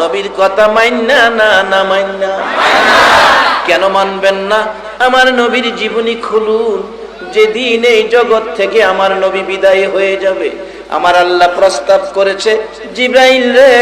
নবীর কথা মাইন্না না না মাইন্না? কেন মানবেন না? আমার নবীর জীবনী খুলুন। যেদিন এই জগৎ থেকে আমার নবী বিদায় হয়ে যাবে, আমার আল্লাহ প্রস্তাব করেছে, জিবরাইল রে,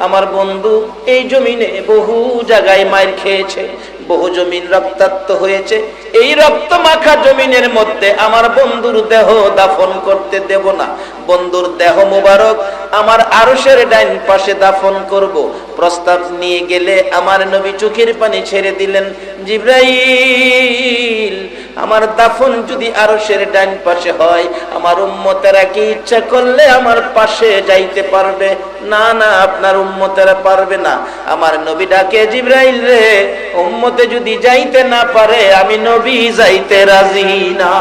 আমার বন্ধু এই জমিনে বহু জায়গায় মার খেয়েছে, বহু জমিন রক্তাক্ত হয়েছে, এই রক্ত মাখা জমিনের মধ্যে আমার বন্ধুর দেহ দাফন করতে দেব না। বন্ধুর দেহ মোবারক আমার আরশের ডাইন পাশে দাফন করব। প্রস্তাব নিয়ে গেলে আমার নবী চোখের পানি ছেড়ে দিলেন, জিবরাইল, আমার দাফন যদি আরশের ডাইন পাশে হয়, আমার উম্মতেরা কি ইচ্ছা করলে আমার পাশে যাইতে পারবে? না না, আপনার উম্মতেরা পারবে না। আমার নবী ডাকে, জিবরাইল রে, উম্মতে যদি যাইতে না পারে, আমি নবী যাইতে রাজি না।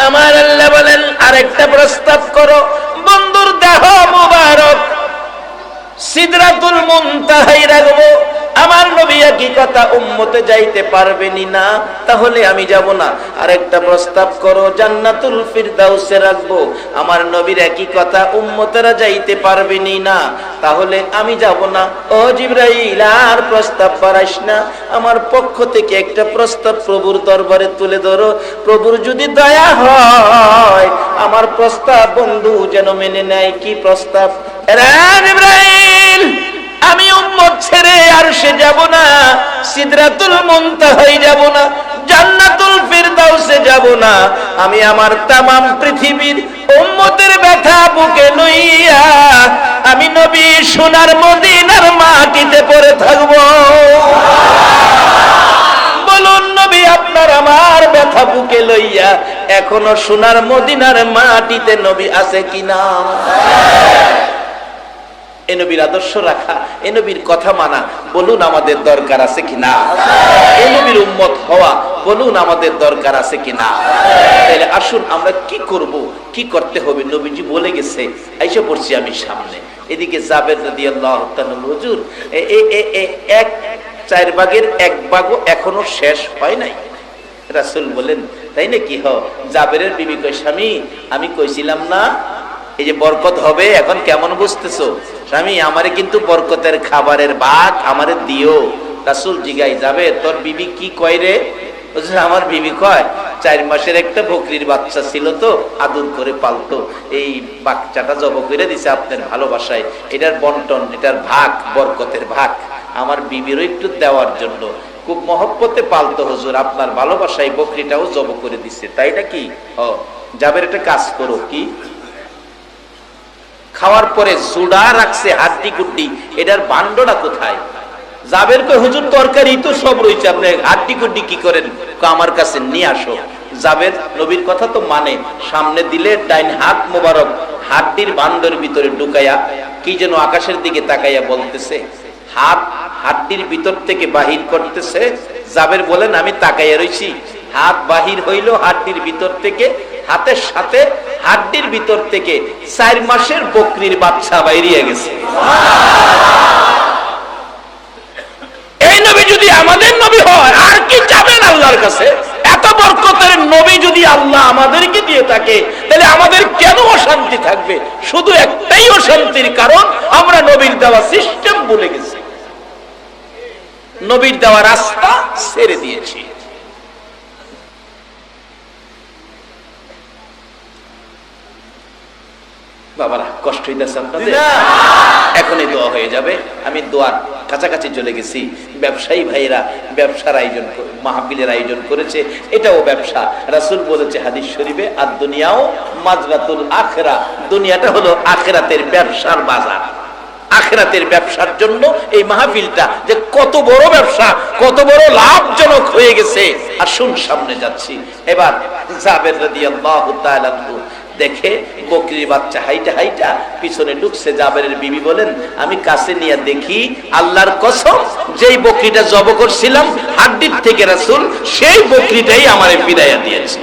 আমার আল্লাহ বলেন, আরেকটা প্রস্তাব করো, বন্ধুর দেহ মুবারক সিদরাতুল মুনতাহায় রাখবো। আমার নবী একই কথা, উম্মতে যাইতে পারবেনি না, তাহলে আমি যাব না। আরেকটা প্রস্তাব করো, জান্নাতুল ফিরদাউসে রাখবো। আমার নবীর একই কথা, উম্মতেরা যাইতে পারবেনি না, তাহলে আমি যাব না। ও জিবরাইল, আর প্রস্তাব বাড়াইস না, আমার পক্ষ থেকে একটা প্রস্তাব প্রভুর দরবারে তুলে ধরো। প্রভুর যদি দয়া হয়, আমার প্রস্তাব বন্ধু যেন মেনে নেয়। কি প্রস্তাব? জিবরাইল, আমি উম্মত ছেড়ে আরশে যাব না, সিদরাতুল মুনতাহায় যাব না, জান্নাতুল ফিরদাউসে যাব না। আমি আমার তামাম পৃথিবীর উম্মতের ব্যথা বুকে লইয়া আমি নবী সোনার মদিনার মাটিতে পড়ে থাকব। বলুন নবী, আপনার আমার ব্যথা বুকে লইয়া এখনো সোনার মদিনার মাটিতে নবী আছে কিনা? এ নবীর আদর্শ রাখা, এ নবীর কথা মানা, বলুন আমাদের দরকার আছে কিনা? এ নবীর উম্মত হওয়া, বলুন আমাদের দরকার আছে কিনা? তাহলে আসুন আমরা কি করব, কি করতে হবে? নবীজি বলে গেছে, আইসা পড়ছি আমি সামনে। এদিকে জাবের রাদিয়াল্লাহু তাআলা, হুজুর এক 4 ভাগের 1 ভাগও এখনো শেষ হয় নাই। রাসূল বলেন, তাই নাকি? জাবেরের বিবি কই, স্বামী আমি কইছিলাম না এই যে বরকত হবে, এখন কেমন বুঝতেছো? স্বামী, আমারে কিন্তু বরকতের খাবারের ভাগ আমারে দিও। রাসূল জিগাই, যাবে তোর বিবি কি কয় রে? আমার বিবি কয়, 4 মাসের একটা বকরির বাচ্চা ছিল তো, আদর করে পালতো, এই বাচ্চাটা জব করে দিছে আপনার ভালোবাসায়, এটার বন্টন, এটার ভাগ, বরকতের ভাগ আমার বিবিরও একটু দেওয়ার জন্য খুব মহব্বতে পালতো হুজুর, আপনার ভালোবাসায় বকরিটাও জব করে দিছে। তাই নাকি? জাবের একটা কাজ করো। কি? খাওয়ার পরে জুড়া রাখছে হাড্ডি গুড্ডি, এটার বান্ডটা কোথায়? জাবের কই, হুজুর তরকারি তো সব রয়েছে, আপনি হাড্ডি গুড্ডি কি করেন? আমার কাছে নিয়ে আসো। জাবের নবীর কথা তো মানে, সামনে দিলে ডাইন হাত মোবারক হাড্ডির বান্ডর ভিতরে ঢুকাইয়া কি যেন আকাশের দিকে তাকাইয়া বলতেছে, হাত হাড্ডির ভিতর থেকে বাহির করতেছে। জাবের বলেন, আমি তাকাইয়া রইছি, হাত বাহির হইল হাড্ডির ভিতর থেকে, হাতের সাথে হাড্ডির ভিতর থেকে 4 মাসের বকরির বাচ্চা বাইরিয়ে গেছে। এই নবী যদি আমাদের নবী হয়, আর কি যাবেন আল্লাহর কাছে? এত বরকতের নবী যদি আল্লাহ আমাদেরকে দিয়ে থাকে, তাহলে আমাদের কেন অশান্তি থাকবে? শুধু একটাই অশান্তির কারণ, আমরা নবীর দেওয়া সিস্টেম ভুলে গেছি, নবীর দেওয়া রাস্তা ছেড়ে দিয়েছি। বাবারা, কষ্ট হইতেছে আপনাদের? এখনই দোয়া হয়ে যাবে। আমি দোয়ার কাছাকাছি চলে গেছি। ব্যবসায়ী ভাইরা ব্যবসার আয়োজন, মাহফিলের আয়োজন করেছে, এটাও ব্যবসা। রাসূল বলেছে হাদিস শরীফে, আর দুনিয়াও মাজরাতুল আখিরা, দুনিয়াটা হলো আখিরাতের ব্যবসার বাজার। আখিরাতের ব্যবসার জন্য এই মাহফিলটা যে কত বড় ব্যবসা, কত বড় লাভজনক হয়ে গেছে। আসুন সামনে যাচ্ছি। এবার জাবের রাদিয়াল্লাহু তাআলা দেখে বকরির বাচ্চা হাইটা হাইটা পিছনে ঢুকছে। জাবেরের বিবি বলেন, আমি কাছে নিয়ে দেখি, আল্লাহর কসম, যেই বকরিটা জব করছিলাম হাড্ডির থেকে রাসূল সেই বকরিটাই আমারে ফিরাইয়া দিয়েছে।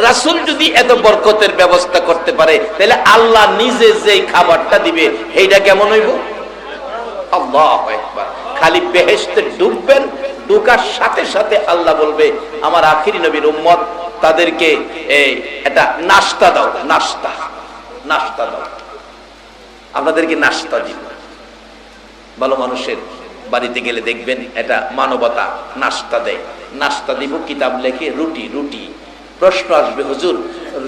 রাসূল যদি এত বরকতের ব্যবস্থা করতে পারে, তাহলে আল্লাহ নিজে যেই খাবারটা দিবে সেইটা কেমন হইব? আল্লাহু আকবার। খালি বেহেশতে ঢুকবেন, ঢুকার সাথে সাথে আল্লাহ বলবে, আমার আখিরি নবীর উম্মত, তাদেরকে এটা নাস্তা দাও, নাস্তা দাও। আপনাদেরকে নাস্তা দিব। ভালো মানুষের বাড়িতে গেলে দেখবেন এটা মানবতা, নাস্তা দেয়। নাস্তা দিব, কিতাব লেখে রুটি। রুটি প্রশ্ন আসবে, হুজুর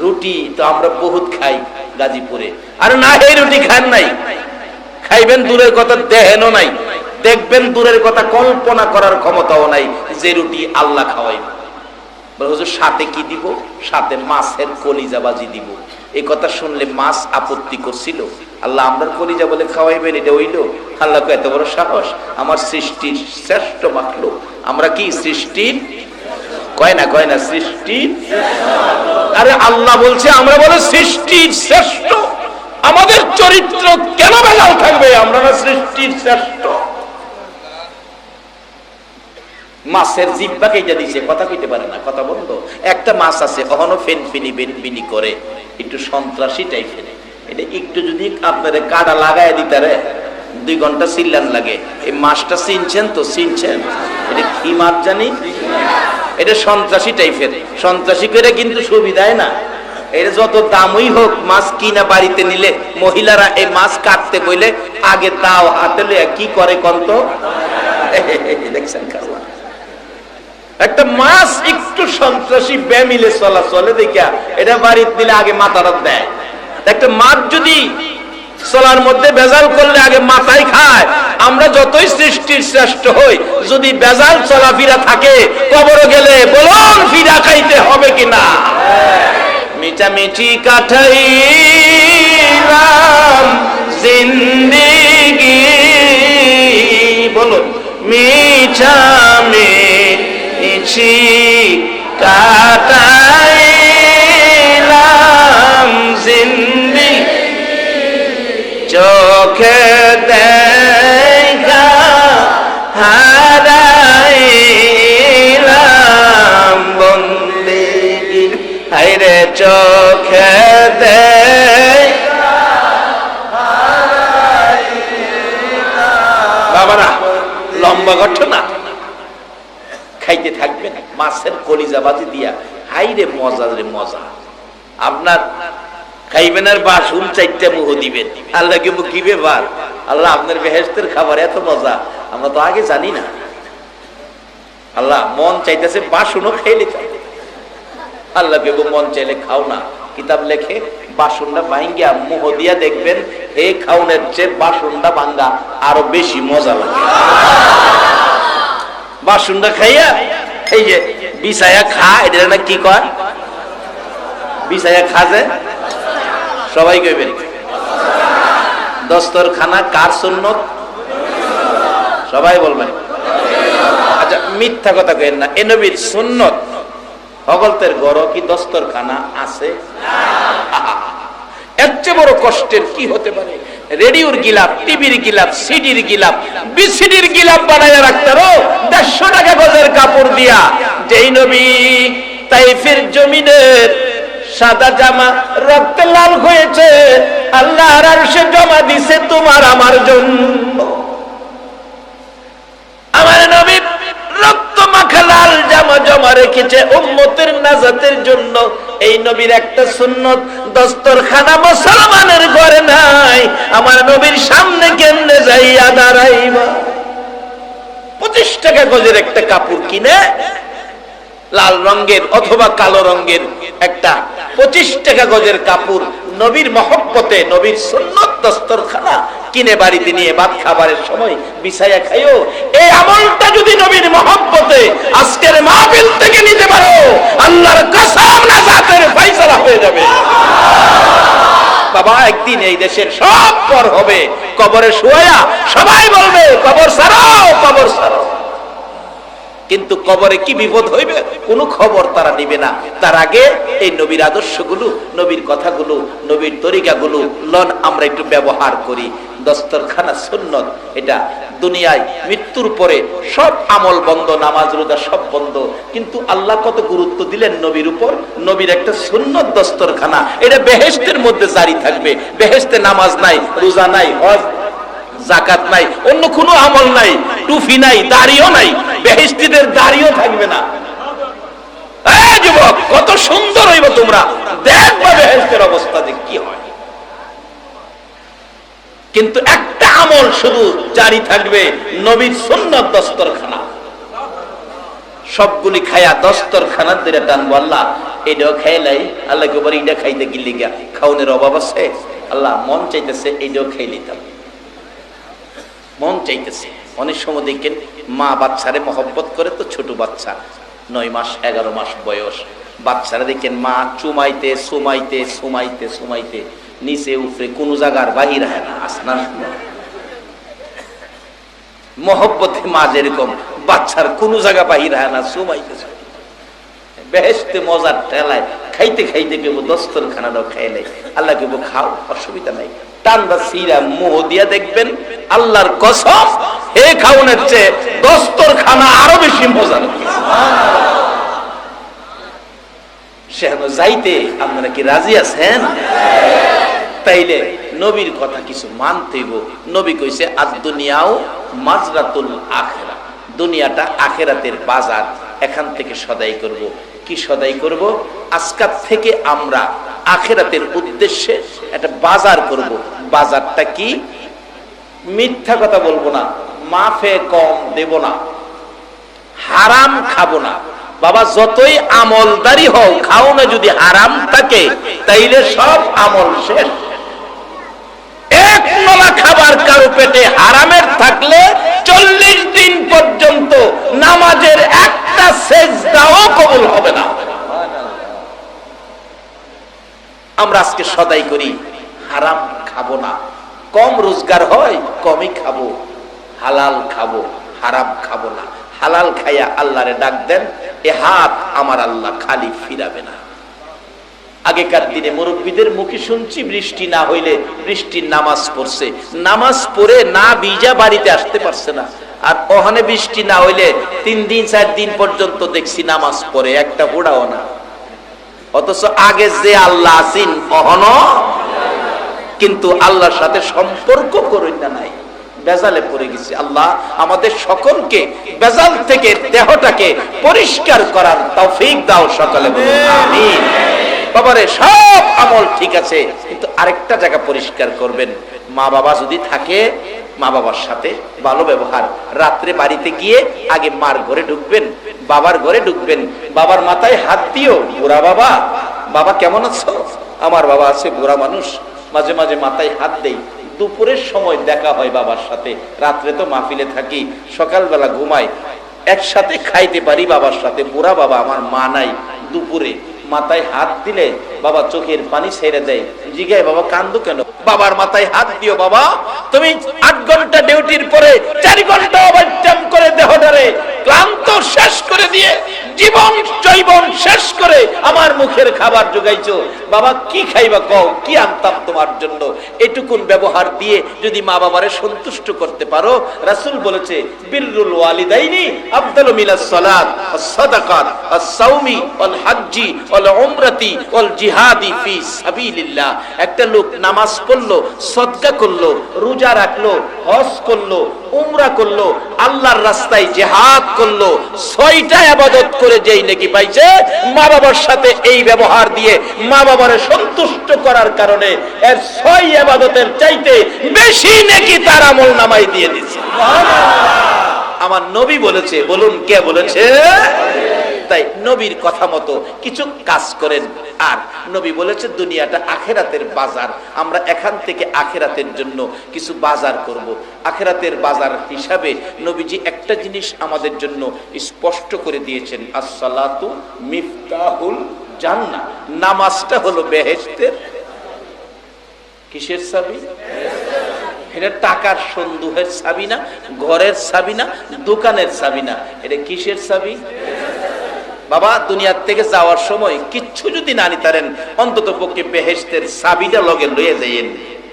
রুটি তো আমরা বহুত খাই গাজীপুরে, আর না এই রুটি খান নাই, খাইবেন দূরের কথা দেখেনও নাই, দেখবেন দূরের কথা কল্পনা করার ক্ষমতাও নাই যে রুটি আল্লাহ খাওয়াই। হুজুর সাথে কি দিব? সাথে মাছের কলিজা বাজি দিব। এই কথা শুনলে মাছ আপত্তি করছিল, আল্লাহ আমরা কলিজা বলে খাওয়াইবেন, এটা হইল? আল্লাহ এত বড় সাহস! আমার সৃষ্টির শ্রেষ্ঠ মাখলুক, আমরা কি সৃষ্টির কয় না সৃষ্টির, আরে আল্লাহ বলছে আমরা বলে সৃষ্টির শ্রেষ্ঠ। আমাদের চরিত্র কেন ভেজাল থাকবে? আমরা না সৃষ্টির শ্রেষ্ঠ। মাছের জিহ্বা কেটে দিছে, কথা কইতে পারে না, কথা বন্ধ। একটা মাছ আছে কখনো ফেনফিনি বেনবিনি করে, একটু সন্ত্রাসী টাইপের, এটা একটু যদি আপনার কাটা লাগায় দিতারে 2 ঘন্টা চিল্লান লাগে। এই মাছটা চিনছেন তো? চিনছেন? এটা কি মাছ জানি? এটা সন্ত্রাসী টাইপের, সন্ত্রাসী করে কিন্তু সুবিধায় না। এটা যত দামই হোক, মাছ কিনা বাড়িতে নিলে মহিলারা এই মাছ কাটতে বইলে আগে দাও হাতে লইয়া কি করে কন্ত দেখছেন কারণ একটা মাছ একটু সন্ত্রাসী বেমিলে চলাচলে দেখা এটা বাড়িতে দিলে আগে মাথাটা দেয়। একটা মাছ যদি চলার মধ্যে বেজাল করলে আগে মাথায় খায়। আমরা যতই সৃষ্টির শ্রেষ্ঠ হই, যদি বেজাল চলাফেরা থাকে, কবরে গেলে বলুন ফিরা খাইতে হবে কিনা? মিঠামিঠি কাটাইলাম জিন্দেগি, বলুন মিঠামিঠি কাটাইলাম জিন্দেগি, চোখে দেখা হারাইলাম বন্দেগি, হায়রে চোখে দেখা হারাইলাম। বাবারা লম্বা ঘটনা, খাইতে থাকবেন মাছের কলিজা বাজি দিয়া, হাইরে মজা রে মজা। আপনার খাইবেন আর বাসুন 4টা মুহ দিবেন, আল্লাহকে মুখ কি ব্যাপার? আল্লাহ আপনার বেহেশতের খাবার এত মজা, আমরা তো আগে জানি না। আল্লাহ মন চাইতেছে বাসুনও খাইলে, আল্লাহকে মন চাইলে খাও না। কিতাব লেখে বাসনটা ভাঙ্গিয়া মুহ দিয়া দেখবেন এই খাউনের চেয়ে বাসনটা ভাঙ্গা আরো বেশি মজা লাগে। বাসনটা খাইয়া এই যে বিছায়া খা, এটা না কি কয়? বিছায়া খাজে সবাই কইবেন। দস্তরখানা কার সুন্নত? সবাই বলবেন। আচ্ছা মিথ্যা কথা কইেন না, এ নবীর সুন্নত। হগলতের গড় কি দস্তরখানা আছে? এর চেয়ে বড় কষ্টের কি হতে পারে? রেডিওর গিলাপ, টিভির গিলাপ, সিডির গিলাপ, বিসিডির গিলাপ বানায় রাখতারো 150 টাকা গজের কাপড় দিয়া। যেই নবী তাইফের জমিনের সাদা জামা রক্তে লাল হয়েছে, আল্লাহর আরশে জমা দিছে তোমার আমার জন্য। আমার নবী রক্ত মাখা লাল জামা জমা রেখেছে উম্মতের নাজাতের জন্য। এই নবীর একটা সুন্নত, দস্তরখানা মুসলমানের ঘরে নাই, আমার নবীর সামনে কেমনে যাইয়া দাঁড়াইবা? 25 টাকা গজের একটা কাপড় কিনে, লাল রঙের অথবা কালো রঙের একটা 25 টাকা গজের কাপড় নবীর মহব্বতে, নবীর সুন্নত দস্তরখানা কিনে বাড়িতে নিয়ে ভাত খাবারের সময় বিছায়া খাইও। এই আমলটা যদি নবীর মহব্বতে আজকের মাহফিল থেকে নিতে পারো, আল্লাহর কসম নাজাতের ফয়সালা হয়ে যাবে। বাবা একদিন এই দেশের সব পর হবে, কবরে শুয়া সবাই বলবে কবর ছাড়াও, কবর ছাড়াও। কিন্তু কবরে কি বিপদ হইবে কোনো খবর তারা নিবে না। তার আগে এই নবীর আদর্শগুলো, নবীর কথাগুলো, নবীর তরিকাগুলো লন আমরা একটু ব্যবহার করি। দস্তরখানা সুন্নত, এটা দুনিয়ায় মৃত্যুর পরে সব আমল বন্ধ, নামাজ রোজা সব বন্ধ, কিন্তু আল্লাহ কত গুরুত্ব দিলেন নবীর উপর। নবীর একটা সুন্নত দস্তরখানা, এটা বেহেশতের মধ্যে জারি থাকবে। বেহেশতে নামাজ নাই, রোজা নাই, হজ যাকাত নাই, অন্য কোনো আমল নাই, টুফি নাই, দাড়িও নাই, বেহেশতীদের দাড়িও থাকবে না। এই যুবক কত সুন্দর হইব তোমরা দেখবা বেহেশতের অবস্থা যে কি হয়। কিন্তু একটা আমল শুধু জারি থাকবে, নবীর সুন্নাত দস্তরখানা। সবগুলি খায়া দস্তরখানার দিকে টানবো, আল্লাহ এটাও খাইলাই, আল্লাহ গোবর এটা খাইতে গিলি গা, খাওনের অভাব আছে, আল্লাহ মন চাইতেছে এটাও খাই নিতাম, মন চাইতেছে। অনেক সময় দেখেন মা বাচ্চারে মহব্বত করে, তো ছোট বাচ্চা 9 মাস 11 মাস বয়স বাচ্চারা দেখেন মা চুমাইতে সুমাইতে সুমাইতে সুমাইতে নিচে উপরে কোন জায়গার বাহির হয় না, আসনা মহব্বতে মা যেরকম বাচ্চার কোন জায়গা বাহির হয় না, সুমাইতে বেহেশতে মজার ঠেলায় খাইতে খাইতে কেবো দস্তরখানাটাও খাইলে আল্লাহ কেবো খাও, অসুবিধা নাই। টান্দা সিরা মোহ দিয়া দেখবেন আল্লাহর কসম হে খাওনের চেয়ে দস্তরখানা আরো বেশি মজার। সেখানে যাইতে আপনারা কি রাজি আছেন? তাইলে নবীর কথা কিছু মানতে গো। নবী কইছে আদ-দুনিয়াও মাজরাতুল আখিরা, দুনিয়াটা আখিরাতের বাজার, এখান থেকে সদাই করব। কি সদাই করব? আজকাল থেকে আমরা আখিরাতের উদ্দেশ্যে একটা বাজার করব। বাজারটা কি? মিথ্যা কথা বলবো না, মাফে কম দেব না, হারাম খাবো না। বাবা যতই আমলদারি হও, খাও না যদি হারাম থাকে তাইলে সব আমল শেষ। এক নলা খাবার কারো পেটে হারামের থাকলে 40 দিন পর্যন্ত নামাজের একটা সেজদাও কবুল হবে না। আমরা আজকে সদাই করি হারাম খাবো না, কম রোজগার হয় কমই খাবো, হালাল খাবো, হারাম খাবো না। হালাল খাইয়া আল্লাহরে ডাক দেন, এ হাত আমার আল্লাহ খালি ফিরাবে না। আগেকার দিনে মুরব্বীদের মুখে শুনছি বৃষ্টি না হইলে বৃষ্টির নামাজ পড়ছে, নামাজ পড়ে না ভিজা বাড়িতে আসতে পারছে না। আর ওখানে বৃষ্টি না হইলে 3 দিন 4 দিন পর্যন্ত দেখছি নামাজ পড়ে, একটা হুড়াও না। অথচ আগে যে আল্লাহ আছেন অহনো, কিন্তু আল্লাহর সাথে সম্পর্ক করেন না, নাই বেজালে পড়ে গেছে। আল্লাহ আমাদের সকলকে বেজাল থেকে দেহটাকে পরিষ্কার করার তৌফিক দাও, সকলে বলুন আমিন। বাবারে সব আমল ঠিক আছে, কিন্তু আরেকটা জায়গা পরিষ্কার করবেন। মা বাবা যদি থাকে, মা বাবার সাথে ভালো ব্যবহার। রাত্রে বাড়িতে গিয়ে আগে মার ঘরে ঢুকবেন, বাবার ঘরে ঢুকবেন, বাবার মাথায় হাত দিও, বুড়া বাবা, বাবা কেমন আছো? আমার বাবা আছে বুড়া মানুষ, মাঝে মাঝে মাথায় হাত দেই। দুপুরের সময় দেখা হয় বাবার সাথে, রাত্রে তো মাহফিলে থাকি, সকালবেলা ঘুমাই, একসাথে খাইতে পারি বাবার সাথে। বুড়া বাবা আমার মা নাই, দুপুরে মাথায় হাত দিলে বাবা চোখের পানি ছেড়ে দেয়, জিগায় বাবা কান্দো কেন? বাবার মাথায় হাত দিও, বাবা তুমি 8 ঘন্টা ডিউটির পরে 4 ঘন্টা ওভারটাইম করে দেহটারে ক্লান্ত শেষ করে দিয়ে জীবন জৈবন শেষ করে আমার মুখের খাবার জোগাইছো, বাবা কি খাইবা কও, কি আনতাম তোমার জন্য। এটুকুন ব্যবহার দিয়ে যদি মা বাবারে সন্তুষ্ট করতে পারো, রাসূল বলেছে বিররুল ওয়ালিদাইনি আফদালু মিনাস সালাত ওয়াস সাদাকাত ওয়াস সাওমি ওয়াল হজ্জি ওয়াল উমরাতি ওয়াল জিহাদি ফি সাবিলিল্লাহ। একটা লোক নামাজ পড়লো, সদকা করলো, রোজা রাখলো, হজ করলো, উমরা করলো, আল্লাহর রাস্তায় জিহাদ করলো, 6টা ইবাদত করে যেই নেকি পাইছে, মা বাবার সাথে এই ব্যবহার দিয়ে মা বাবারে সন্তুষ্ট করার কারণে এর 6 ইবাদতের চাইতে বেশি নেকি তার আমলনামায় দিয়ে দিয়েছে। আমার নবী বলেছে, বলুন কে বলেছে? তাই নবীর কথা মতো কিছু কাজ করেন। আর নবী বলেছে দুনিয়াটা আখিরাতের বাজার, আমরা এখান থেকে আখিরাতের জন্য কিছু বাজার করব। আখিরাতের বাজার হিসাবে নবীজি একটা জিনিস আমাদের জন্য স্পষ্ট করে দিয়েছেন, as-salatu মিফতাহুল জান্নাহ। নামাজটা হলো বেহেশতের কিসের চাবি? এটা টাকার সন্দুকের চাবি না, ঘরের চাবি না, দোকানের চাবি না, এটা কিসের চাবি? বাবা দুনিয়ার থেকে যাওয়ার সময় কিচ্ছু যদি না নিতারেন, অন্তত পক্ষে বেহেশতের চাবিটা লগে লয়ে যাইয়েন।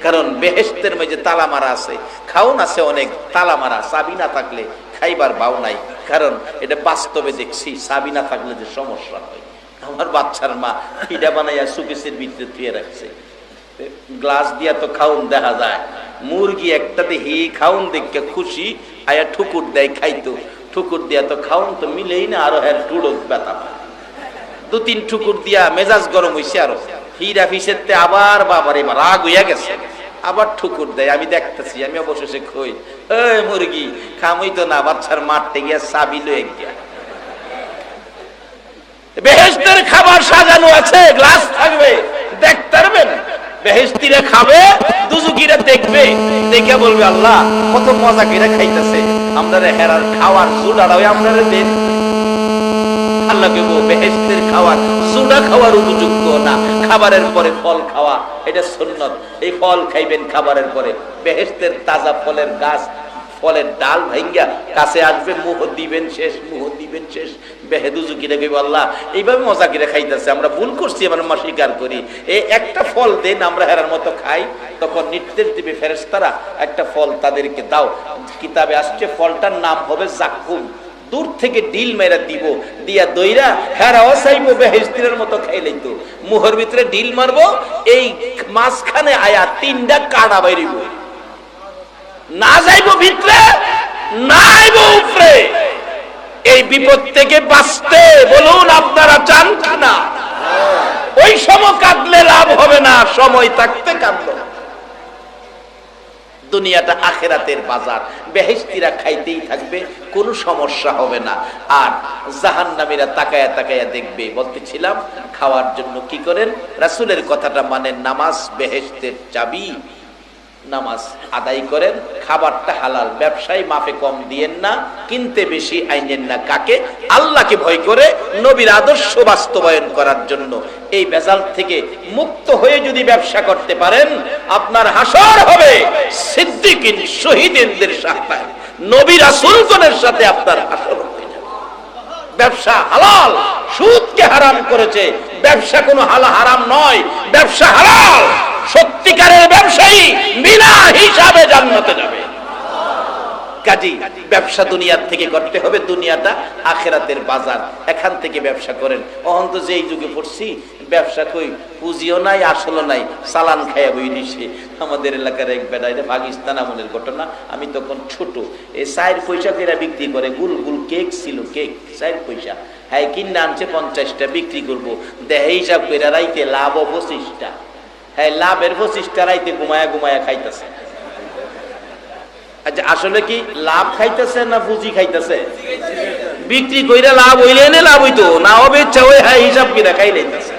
কারণ বেহেশতের মধ্যে তালা মারা আছে, খাওন আছে অনেক, তালা মারা, চাবি না থাকলে খাইবার ভাও নাই। কারণ এটা বাস্তবে দেখছি, চাবি না থাকলে যে সমস্যা হয়। আমার বাচ্চার মা পিঠা বানাইয়া সুকেসের ভিতরে ধুয়ে রাখছে, গ্লাস দিয়া তো খাউন দেখা যায়, মুরগি একটা দেখি খাউন দেখে খুশি আয়া ঠুকুর দেয় খাইতো, ঠুকুর দিয়া তো খাউন তো মিলেই না, আরো হ্যাঁ টুড়ো ব্যথা পায়। 2-3 ঠুকুর দিয়া মেজাজ গরম হইছে, আরো ফিরা ফিসেতে আবার বাবার এবার রাগ হইয়া গেছে, আবার ঠুকুর দেয়, আমি দেখতেছি, আমি অবশেষে কই, এই মুরগি খামই তো না, বাচ্চার মারতে গিয়া চাবি লয়ে গিয়া। বেহেশতের খাবার সাজানো আছে, গ্লাস থাকবে, দেখতে পারবেন। বেহেশতিরা খাবে, দুজুকিরা দেখবে, দেখে বলবে আল্লাহ কত মজা করে খাইতেছে, আমরা হেরার খাওয়ার জুড়াড়াও আমরা দেন। আল্লাহ কেবো বেহেশতের খাওয়ার জুড়া খাওয়ার উপযুক্ত না, খাবারের পরে ফল খাওয়া এটা সুন্নত। এই ফল খাইবেন খাবারের পরে। বেহেশতের তাজা ফলের গাছ, ফলের ডাল ভাঙ্গা কাছে আসবে, মুহ দিবেন শেষ, মুহ দিবেন শেষ। বেহেদুজুকিরা কইব আল্লাহ এইভাবে মজা করে খাইতেছে, আমরা ভুল করছি, আমরা স্বীকার করি, এই একটা ফল দেন আমরা হেরার মতো খাই। তখন নির্দেশ দিবে ফেরেশতারা, একটা ফল তাদেরকে দাও। কিতাবে আসছে ফলটার নাম হবে জাক্কুম। দূর থেকে ডিল মেরা দিব, দিয়া দইরা হেরাও চাইবো বেহেশতের মতো খাইলেই তো। মুহর ভিতরে ডিল মারবো, এই মাঝখানে আয়া তিনটা কাঁটা বাইরিব, না যাইবো ভিতরে, না আইবো উপরে। এই বিপদ থেকে বাঁচতে বলুন আপনারা চান না? ওই সময় কাঁদলে লাভ হবে না, সময় থাকতে কাঁদলো। দুনিয়াটা আখেরাতের বাজার, বেহেশতিরা খাইতেই থাকবে, কোনো সমস্যা হবে না। আর জাহান্নামীরা তাকায়া তাকায়া দেখবে। বলতেছিলাম খাওয়ার জন্য কি করেন, রাসূলের কথাটা মানেন, নামাজ বেহেশতের চাবি। নামাজ আদায় করেন, খাবারটা হালাল, ব্যবসায়ী মাফে কম দিয়েন না, কিনতে বেশি আইনেন না। কাকে? আল্লাহকে ভয় করে, নবীর আদর্শ বাস্তবায়ন করার জন্য। এই ভেজাল থেকে মুক্ত হয়ে যদি ব্যবসা করতে পারেন, আপনার হাসর হবে সিদ্দিকিন শহীদদের সাথে, নবী রাসূলগণের সাথে আপনার হাসর হবে। ব্যবসা হালাল, সুদকে হারাম করেছে, ব্যবসা কোনো হারাম নয়, ব্যবসা হালাল। সত্যিকারের ব্যবসায়ী বিনা হিসাবে জান্নাতে যাবে। কাজী ব্যবসা দুনিয়ার থেকে করতে হবে, দুনিয়াটা আখেরাতের বাজার, এখান থেকে ব্যবসা করেন। অহন্ত যে এই যুগে পড়ছি, ব্যবসা কই পুঁজিও নাই, আসলও নাই, চালান খাইয়া বই দিছে। আমাদের এলাকার এক বেটা, এটা পাকিস্তান আমলের ঘটনা, আমি তখন ছোট, এই 4 পয়সা করে বিক্রি করে, গুল গুল কেক ছিল, কেক 4 পয়সা, হ্যাঁ কিনে আনছে 50টা, বিক্রি করবো, দেহে হিসাব করে রাইতে লাভ 25টা, হ্যাঁ লাভের 25টা রাইতে ঘুমায়া ঘুমায়া খাইতেছে। আচ্ছা আসলে কি লাভ খাইতেছে না পুঁজি খাইতেছে? বিক্রি কইরা লাভ হইলে এনে লাভ হইতো, না হবে ইচ্ছা ওই হ্যাঁ হিসাব কিনা খাই লাইতেছে।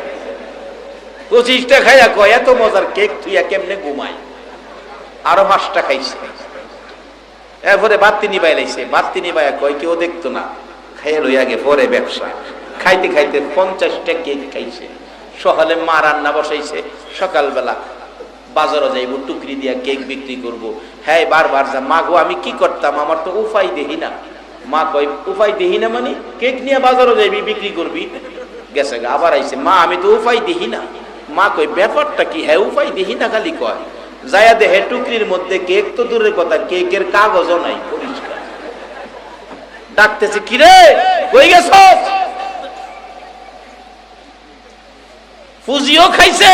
25টা খাইয়া কয় এত মজার কেক থুইয়া কেমনে ঘুমায়, আরো 5টা খাইছে। এরপরে বাতি নিবাই লাইছে, বাতি নিবাইয়া কয় কেউ দেখতো না, খাইয়া লই আগে পরে ব্যবসা। খাইতে খাইতে 50টা কেক খাইছে। সকালে মা রান্না বসাইছে, সকালবেলা বাজারও যাইব, টুকরি দিয়া কেক বিক্রি করব। হ্যাঁ বারবার যা, মা গো আমি কি করতাম, আমার তো উপায় দেখি না। মা কয় উপায় দেখি না মানে? কেক নিয়ে বাজারও যাইবি, বিক্রি করবি। গেছে আবার আইছে, মা আমি তো উপায় দেখি না। মা কয় ব্যাপারটা কি? হ্যাঁ উপায় দেখি না খালি কয়, যায়া দেহে টুকরির মধ্যে কেক তো দূরের কথা, কেকের কাগজও নাই পরিষ্কার। ডাকতেছে কিরে কই গেছ? পুঁজিও খাইছে,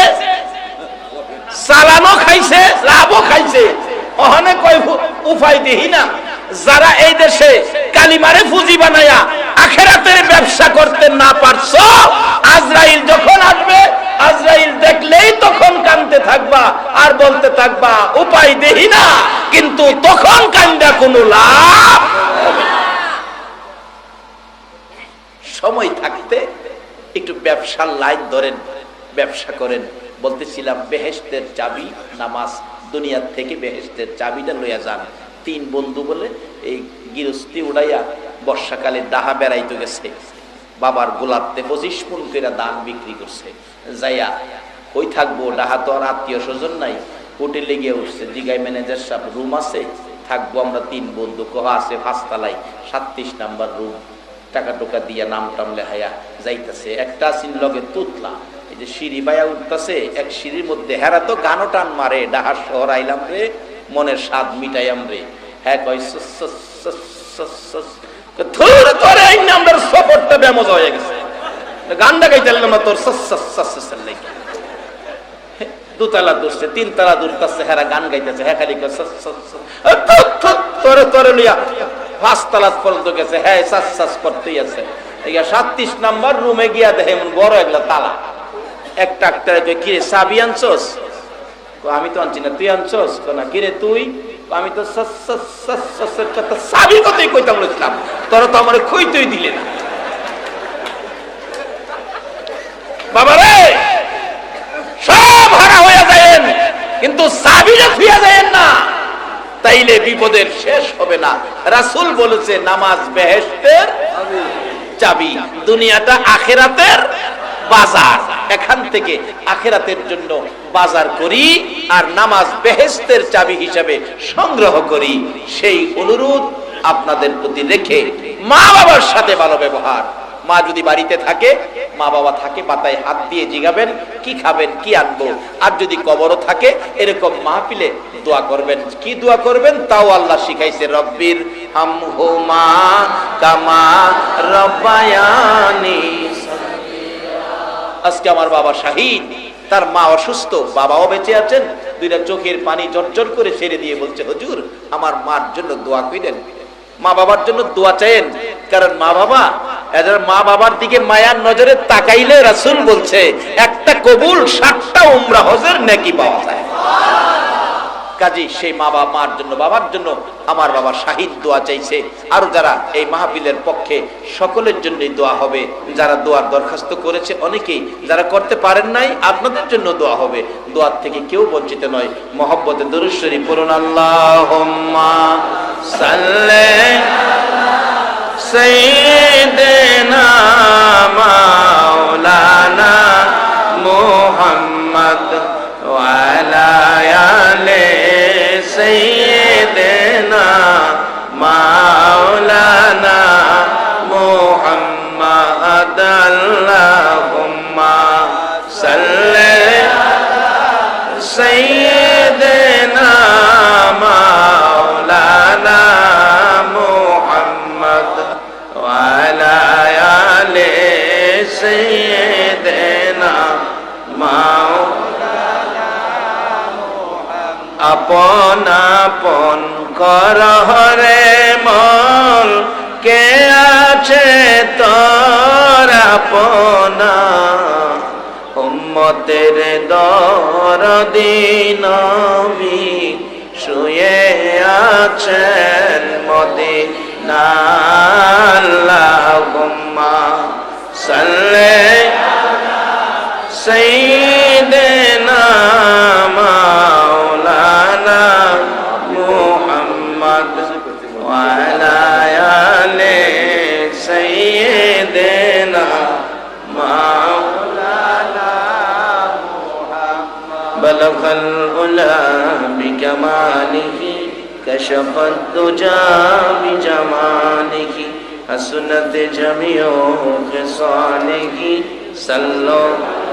চালানো খাইছে, লাভও খাইছে, ওখানে কয় উপায় দেখি না। যারা এই দেশে কালিমারে পুঁজি বানায়া আখিরাতের ব্যবসা করতে না পারছো, আজরাইল যখন আসবে, আজরাইল দেখলেই তখন কাঁদতে থাকবা আর বলতে থাকবা উপায় দেখি না, কিন্তু তখন কান্দা কোনো লাভ হবে না। সময় থাকতে একটু ব্যবসার লাইন ধরেন, ব্যবসা করেন। বলতেছিলাম বেহেশতের চাবি নামাজ, দুনিয়ার থেকে বেহেশতের চাবিটা লইয়া যান। 3 বন্ধু বলে এই গৃহস্থী উড়াইয়া বর্ষাকালে ডাহা বেড়াইতে গেছে, বাবার গোলাপতে 25 মণ করে ধান বিক্রি করছে। যাইয়া কই থাকবো, ডাহা তো আর আত্মীয় স্বজন নাই, হোটেলে গিয়ে উঠছে, জিগাই ম্যানেজার সাহেব রুম আছে? থাকবো আমরা 3 বন্ধু। কহা আছে 5 তলায় 37 নাম্বার রুম। টাকা টোকা দিয়া নাম টাম লেহাইয়া যাইতেছে। একটা সিন লগে তুতলা, এই যে সিঁড়ি বাইয়া উঠতেছে, এক সিঁড়ির মধ্যে হেরা তো গানো টান মারে, ডাহার শহর আইলাম রে, মনের স্বাদ মিটাইলাম রে। হ্যাঁ কয় নাম্বার সফরটা বেমজা হয়ে গেছে, গানটা গাইতে না তোর লাগে। 2 তলা দূরছে, 3 তলা দূরতেছে, হেরা গান গাইতেছে, হ্যাঁ খালি তোরে তোরে লিয়া 5 তলা পর্যন্ত গেছে, হ্যাঁ সাস সাস করতেই আছে। 37 নাম্বার রুমে গিয়া দেখে এমন বড় এগুলা তালা। এক ডাক্তার কিরে চাবি আনছস? আমি তো আনছি না, তুই আনছস? না, কিরে তুই? আমি তো চাবির কথাই কইতাম বলেছিলাম, তোরা তো আমার কই তুই দিলে না। বাবা রে, সব হারা হয়ে যায় কিন্তু চাবিটা ফিরে যায় না, তাইলে বিপদের শেষ হবে না। রাসূল বলেছে নামাজ বেহেশতের চাবি, দুনিয়াটা আখিরাতের বাজার। এখান থেকে আখিরাতের জন্য বাজার করি আর নামাজ বেহেশতের চাবি হিসাবে সংগ্রহ করি। সেই অনুরোধ আপনাদের প্রতি রেখে মা বাবার সাথে ভালো ব্যবহার। মা যদি বাড়িতে থাকে, মা বাবা থাকে, মাথায় হাত দিয়ে জিগাবেন কি খাবেন, কি আনবো। আর যদি কবরও থাকে, এরকম মাহফিলে দোয়া করবেন। কি দোয়া করবেন তাও আল্লাহ শিখাইছে, রব্বির হামহুমা কামা রব্বায়ানি। আজকে আমার বাবা শাহীদ, তার মা অসুস্থ, বাবাও বেঁচে আছেন, দুইটা চোখের পানি জর্জর করে ছেড়ে দিয়ে বলছে, হুজুর আমার মার জন্য দোয়া করেন। মা বাবার জন্য দোয়া চাইেন, কারণ মা বাবা, এদের মা বাবার দিকে মায়ার নজরে তাকাইলে রাসূল বলছে একটা কবুল 60টা উমরা হজের নেকি পাওয়া যায়। কাজী সেই মা মার জন্য, বাবার জন্য আমার বাবা শাহীদ দোয়া চাইছে। আর যারা এই মাহফিলের পক্ষে, সকলের জন্যই দোয়া হবে। যারা দোয়ার দরখাস্ত করেছে অনেকেই, যারা করতে পারেন নাই, আপনাদের জন্য দোয়া হবে। দোয়ার থেকে কেউ বঞ্চিত নয়। মহব্বতে দরুদ শরীফ পড়ুন। আল্লাহুম্মা সাল্লি সাইয়্যিদিনা মাওলানা মুহাম্মদ ওয়া আলা আলি সাইয়্যিদিনা মাওলানা মুহাম্মদ। আল্লাহুম্মা সাল্লি সাইয়্যিদিনা মাওলানা মুহাম্মদ ওয়া আলা আলি সাইয়্যিদিনা মাওলানা মুহাম্মদ। আপন আপন করহরে মন, কে আছে তোর আপনা, উম্মতের দরদি নবী শুয়ে আছেন মদিনা। আল্লাহুম্মা সাল্লি সাইয়্যিদিনা মাওলানা মুহাম্মদ ওয়া আলা আলি সাইয়্যিদিনা মাওলানা মুহাম্মদ। বালাগাল উলা বিকামালিহি কাশাফাদ দুজা বিজামালিহি হাসনাত জামিউ খিসালিহি সাল্লাল্লাহু